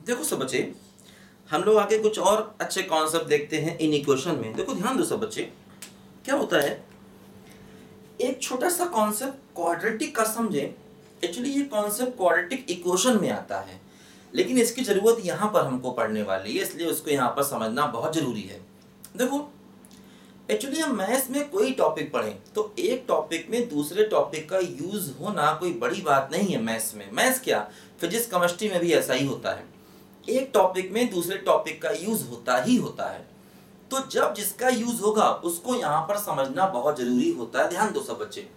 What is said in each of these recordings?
देखो सब बच्चे, हम लोग आगे कुछ और अच्छे कॉन्सेप्ट देखते हैं इन इक्वेशन में। देखो ध्यान दो सब बच्चे, क्या होता है, एक छोटा सा कॉन्सेप्ट क्वाड्रेटिक का समझे। एक्चुअली ये कॉन्सेप्ट क्वाड्रेटिक इक्वेशन में आता है, लेकिन इसकी ज़रूरत यहाँ पर हमको पढ़ने वाली है, इसलिए उसको यहाँ पर समझना बहुत ज़रूरी है। देखो एक्चुअली हम मैथ्स में कोई टॉपिक पढ़ें तो एक टॉपिक में दूसरे टॉपिक का यूज़ होना कोई बड़ी बात नहीं है। मैथ्स में, मैथ्स क्या, फिजिक्स केमिस्ट्री में भी ऐसा ही होता है। एक टॉपिक में दूसरे टॉपिक का यूज़ होता ही होता है। तो जब जिसका यूज़ होगा उसको यहाँ पर समझना बहुत ज़रूरी होता है। ध्यान दो सब बच्चे,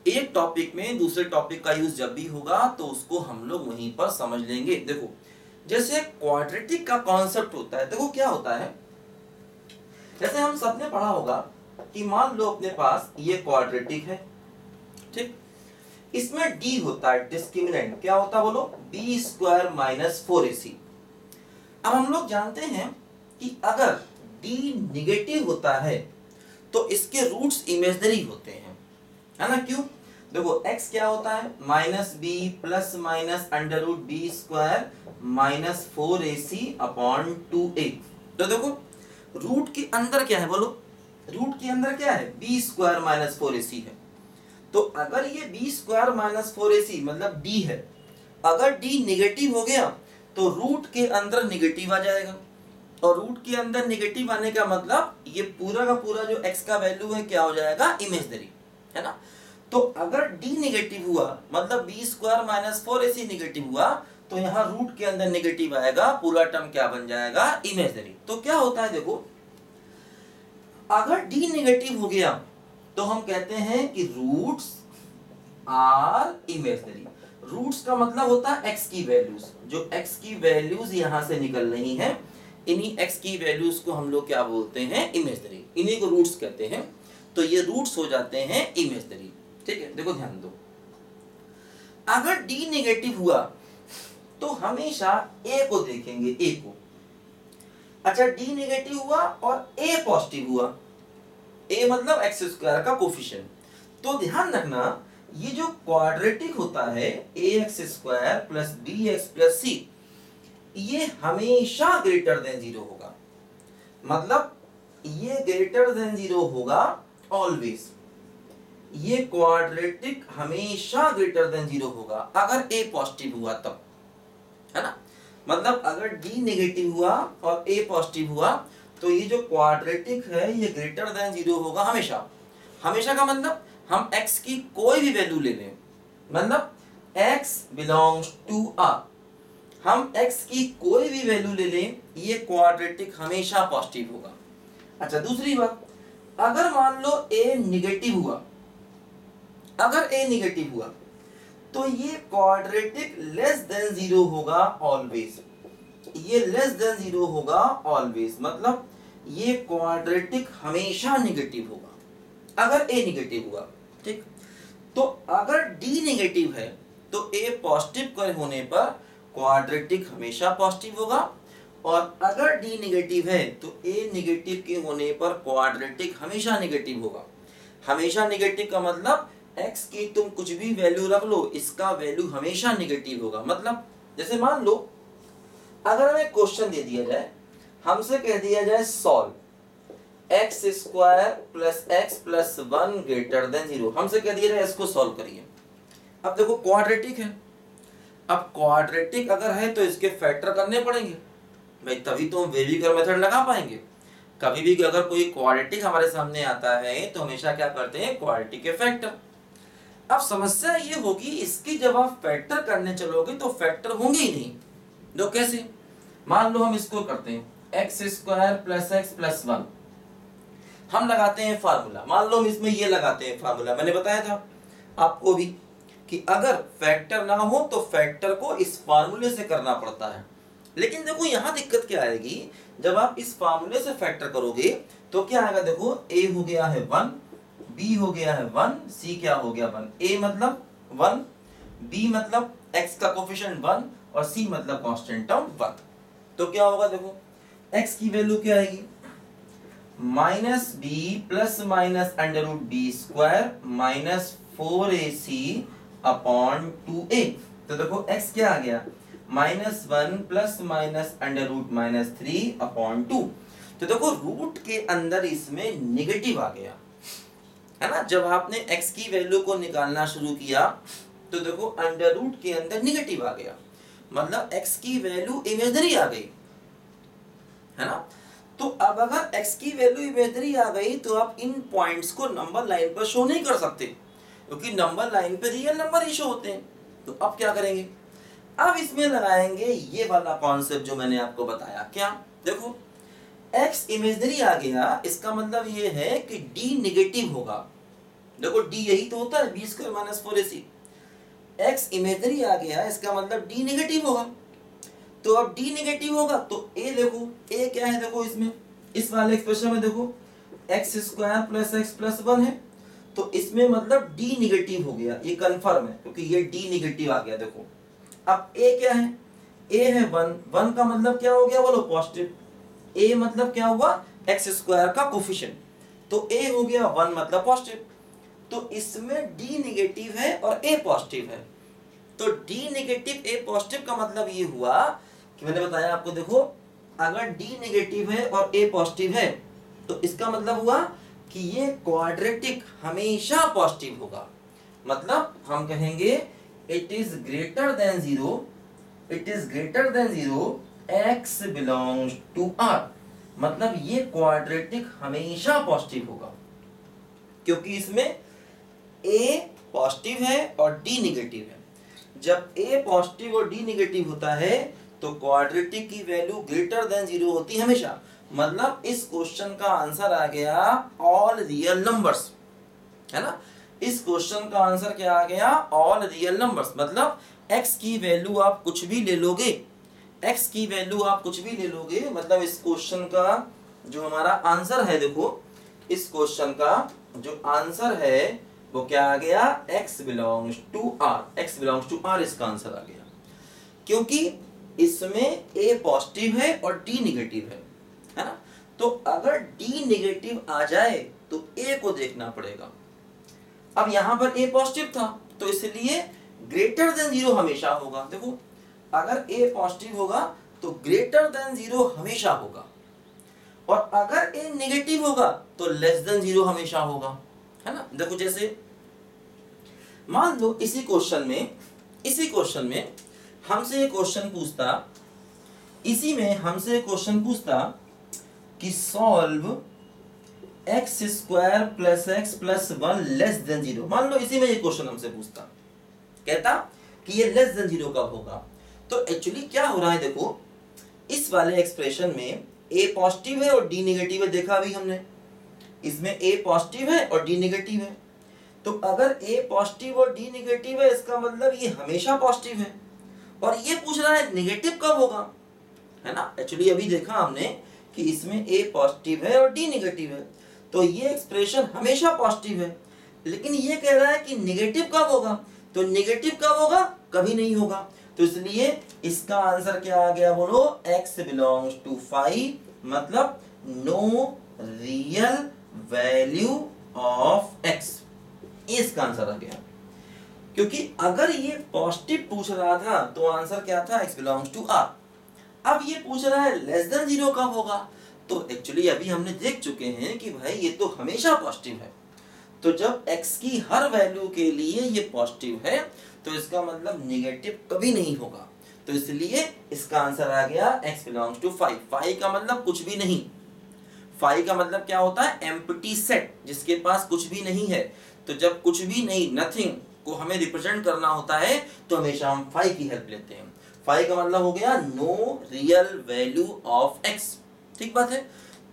एक टॉपिक में दूसरे टॉपिक का यूज़ जब भी होगा तो उसको हम लोग वहीं पर समझ लेंगे। देखो जैसे क्वाड्रेटिक का कॉन्सेप्ट होता है, देखो क्या होता है, जैसे हम सबने पढ़ा होगा कि मान लो अपने पास ये क्वाड्रेटिक है, ठीक, इसमें डी होता है डिस्क्रिमिनेंट, क्या होता है बोलो, बी स्क्वायर माइनस 4ac। अब हम लोग जानते हैं कि अगर डी निगेटिव होता है तो इसके रूट्स इमेजिनरी होते हैं, है ना। क्यों, देखो x क्या होता है, minus B plus minus under root B square minus 4ac upon 2a। तो देखो रूट के अंदर क्या है बोलो, रूट के अंदर क्या है, बी स्क्वायर माइनस 4ac है। तो अगर ये बी स्क्वायर माइनस 4ac मतलब d है, अगर d निगेटिव हो गया तो रूट के अंदर निगेटिव आ जाएगा, और रूट के अंदर निगेटिव आने का मतलब ये पूरा का पूरा जो x का वैल्यू है क्या हो जाएगा, इमेजिनरी, है ना। तो अगर d निगेटिव हुआ मतलब B square minus 4ac negative हुआ तो यहाँ रूट के अंदर निगेटिव आएगा, पूरा टर्म क्या बन जाएगा, इमेजिनरी। तो क्या होता है, देखो अगर d निगेटिव हो गया तो हम कहते हैं कि रूट्स आर इमेजिनरी। रूट्स का मतलब होता है x की वैल्यूज, जो x की वैल्यूज यहां से निकल रही हैं, इन्हीं x की वैल्यूज को हम लोग क्या बोलते हैं, इमेजिनरी, इन्हीं को रूट्स कहते हैं। तो ये रूट्स हो जाते हैं इमेजिनरी, ठीक है। देखो ध्यान दो, अगर d नेगेटिव हुआ तो हमेशा a को देखेंगे, a को। अच्छा d नेगेटिव हुआ और a पॉजिटिव हुआ, a मतलब एक्स स्क्वायर का कोफिशिएंट। तो ध्यान रखना ये जो क्वाड्रेटिक होता है ax square plus bx plus c, ये हमेशा ग्रेटर देन 0 होगा, मतलब ये ग्रेटर देन 0 होगा ऑलवेज। ये क्वाड्रेटिक हमेशा ग्रेटर देन 0 होगा अगर a पॉजिटिव हुआ तब, है ना। मतलब अगर d नेगेटिव हुआ और a पॉजिटिव हुआ तो ये जो क्वाड्रेटिक है ये ग्रेटर देन 0 होगा हमेशा। हमेशा का मतलब हम x की कोई भी वैल्यू ले लें, मतलब x बिलोंग्स टू a, हम x की कोई भी वैल्यू ले लें, ये क्वाड्रेटिक हमेशा पॉजिटिव होगा। अच्छा दूसरी बात, अगर मान लो a निगेटिव हुआ, अगर a निगेटिव हुआ तो ये क्वाड्रेटिक लेस देन 0 होगा ऑलवेज, ये लेस देन 0 होगा ऑलवेज, मतलब ये क्वाड्रेटिक हमेशा निगेटिव होगा अगर a निगेटिव हुआ, ठीक। तो अगर d निगेटिव है तो a पॉजिटिव कर होने पर क्वाड्रेटिक हमेशा पॉजिटिव होगा, और अगर d निगेटिव है तो a निगेटिव के होने पर क्वाड्रेटिक हमेशा निगेटिव होगा। हमेशा निगेटिव का मतलब x की तुम कुछ भी वैल्यू रख लो, इसका वैल्यू हमेशा निगेटिव होगा। मतलब जैसे मान लो अगर हमें क्वेश्चन दे दिया जाए, हमसे कह दिया जाए solve x square plus x plus 1 greater than 0, हमसे कह दिया जाए इसको सॉल्व करिए। अब देखो क्वाड्रेटिक है, अब क्वाड्रेटिक अगर है तो इसके फैक्टर करने पड़ेंगे भाई, तभी तो हम वेविकर मेथड लगा पाएंगे। कभी भी अगर कोई क्वाड्रेटिक हमारे सामने आता है तो हमेशा क्या करते हैं, क्वाड्रेटिक के फैक्टर। अब समस्या ये होगी इसकी, जब आप फैक्टर करने चलोगे तो फैक्टर होंगे ही नहीं। तो कैसे, मान लो हम इसको करते हैं x square plus x plus 1, हम लगाते हैं फार्मूला, मान लो हम इसमें ये लगाते हैं फार्मूला, मैंने बताया था आपको भी कि अगर फैक्टर ना हो तो फैक्टर को इस फार्मूले से करना पड़ता है। लेकिन देखो यहाँ दिक्कत क्या आएगी, जब आप इस फार्मूले से फैक्टर करोगे तो क्या आएगा, देखो a हो गया है 1, b हो गया है 1, c क्या हो गया 1, a मतलब 1, b मतलब x का कोफिशिएंट 1 और c मतलब कांस्टेंट टर्म 1। तो क्या होगा, देखो x की वैल्यू क्या आएगी, minus B plus minus under root B square minus 4ac upon 2a। तो देखो x क्या आ गया, -1 प्लस माइनस अंडर रूट -3/2। तो देखो रूट के अंदर इसमें निगेटिव आ गया है ना। जब आपने x की वैल्यू को निकालना शुरू किया तो देखो अंडर रूट के अंदर निगेटिव आ गया, मतलब x की वैल्यू इमेजिनरी आ गई है ना। तो अब अगर x की वैल्यू इमेजिनरी आ गई तो आप इन पॉइंट्स को नंबर लाइन पर शो नहीं कर सकते, क्योंकि नंबर लाइन पे रियल नंबर ही शो होते हैं। तो अब क्या करेंगे, अब इसमें लगाएंगे ये वाला कॉन्सेप्ट जो मैंने आपको बताया। क्या, देखो x इमेजिनरी आ गया, इसका मतलब ये है कि d निगेटिव होगा। देखो d यही तो होता है b² - 4ac। x इमेजिनरी आ गया, इसका मतलब d निगेटिव होगा। तो अब d निगेटिव होगा तो a देखो, a क्या है, देखो इसमें इस वाले एक्सप्रेशन में देखो x² + x + 1 है, तो इसमें मतलब d निगेटिव हो गया, ये कंफर्म है क्योंकि ये d निगेटिव आ गया। देखो अब a क्या है, a है 1 का मतलब क्या हो गया, बोलो पॉजिटिव। a मतलब क्या हुआ, x² का कोफिशिएंट, तो a हो गया 1 मतलब पॉजिटिव। तो इसमें d निगेटिव है और a पॉजिटिव है, तो d निगेटिव a पॉजिटिव का मतलब ये हुआ कि मैंने बताया आपको, देखो अगर d निगेटिव है और a पॉजिटिव है तो इसका मतलब हुआ कि ये क्वाड्रेटिक हमेशा पॉजिटिव होगा। मतलब हम कहेंगे it is greater than 0, it is greater than 0 x belongs to R। मतलब ये क्वाड्रेटिक हमेशा पॉजिटिव होगा, क्योंकि इसमें a पॉजिटिव है और d निगेटिव है। जब a पॉजिटिव और d निगेटिव होता है तो क्वाड्रेटिक की वैल्यू ग्रेटर देन 0 होती है हमेशा। मतलब इस क्वेश्चन का आंसर आ गया ऑल रियल नंबर्स, है ना। इस क्वेश्चन का आंसर क्या आ गया, ऑल रियल नंबर्स। मतलब x की वैल्यू आप कुछ भी ले लोगे, x की वैल्यू आप कुछ भी ले लोगे, मतलब इस क्वेश्चन का जो हमारा आंसर है, देखो इस क्वेश्चन का जो आंसर है वो क्या आ गया, x belongs to R, x belongs to R इसका आंसर आ गया, क्योंकि इसमें a पॉजिटिव है और d निगेटिव है ना। तो अगर d निगेटिव आ जाए तो a को देखना पड़ेगा। अब यहां पर a पॉजिटिव था तो इसलिए ग्रेटर देन 0 हमेशा होगा। देखो अगर a पॉजिटिव होगा तो ग्रेटर देन 0 हमेशा होगा, और अगर a नेगेटिव होगा तो लेस देन 0 हमेशा होगा, है ना। देखो जैसे मान लो इसी क्वेश्चन में हमसे एक क्वेश्चन पूछता, इसी में हमसे एक क्वेश्चन पूछता कि solve x² + x + 1 less than 0। मान लो इसी में ये क्वेश्चन हमसे पूछता, कहता कि ये लेस देन 0 कब होगा। तो एक्चुअली क्या हो रहा है, देखो इस वाले एक्सप्रेशन में a पॉजिटिव है और d निगेटिव है, देखा अभी हमने, इसमें a पॉजिटिव है और d निगेटिव है। तो अगर a पॉजिटिव और d निगेटिव है इसका मतलब ये हमेशा पॉजिटिव है, और ये पूछ रहा है नेगेटिव कब होगा, है ना। एक्चुअली अभी देखा हमने कि इसमें a पॉजिटिव है और d निगेटिव है, तो ये एक्सप्रेशन हमेशा पॉजिटिव है। लेकिन ये कह रहा है कि नेगेटिव कब होगा, तो नेगेटिव कब होगा, कभी नहीं होगा। तो इसलिए इसका आंसर क्या आ गया, बोलो x बिलोंग्स टू 5, मतलब no real value of x, इसका आंसर आ गया। क्योंकि अगर ये पॉजिटिव पूछ रहा था तो आंसर क्या था, x बिलोंग्स टू R। अब ये पूछ रहा है लेस देन 0 कब होगा, तो एक्चुअली अभी हमने देख चुके हैं कि भाई ये तो हमेशा पॉजिटिव है। तो जब x की हर वैल्यू के लिए ये पॉजिटिव है तो इसका मतलब नेगेटिव कभी नहीं होगा। तो इसलिए इसका आंसर आ गया x बिलोंग्स टू 5। 5 का मतलब कुछ भी नहीं, 5 का मतलब क्या होता है, एम्प्टी सेट, जिसके पास कुछ भी नहीं है। तो जब कुछ भी नहीं, नथिंग को हमें रिप्रेजेंट करना होता है तो हमेशा हम 5 की हेल्प लेते हैं। 5 का मतलब हो गया no real value of x, ठीक बात है।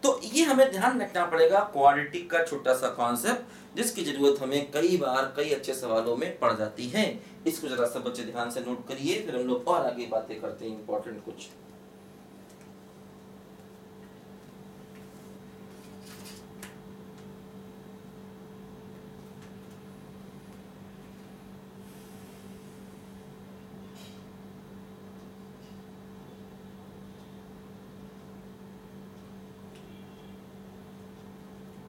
तो ये हमें ध्यान रखना पड़ेगा, क्वाड्रेटिक का छोटा सा कॉन्सेप्ट जिसकी जरूरत हमें कई बार कई अच्छे सवालों में पड़ जाती है। इसको जरा सा बच्चे ध्यान से नोट करिए, फिर हम लोग और आगे बातें करते हैं इंपॉर्टेंट कुछ।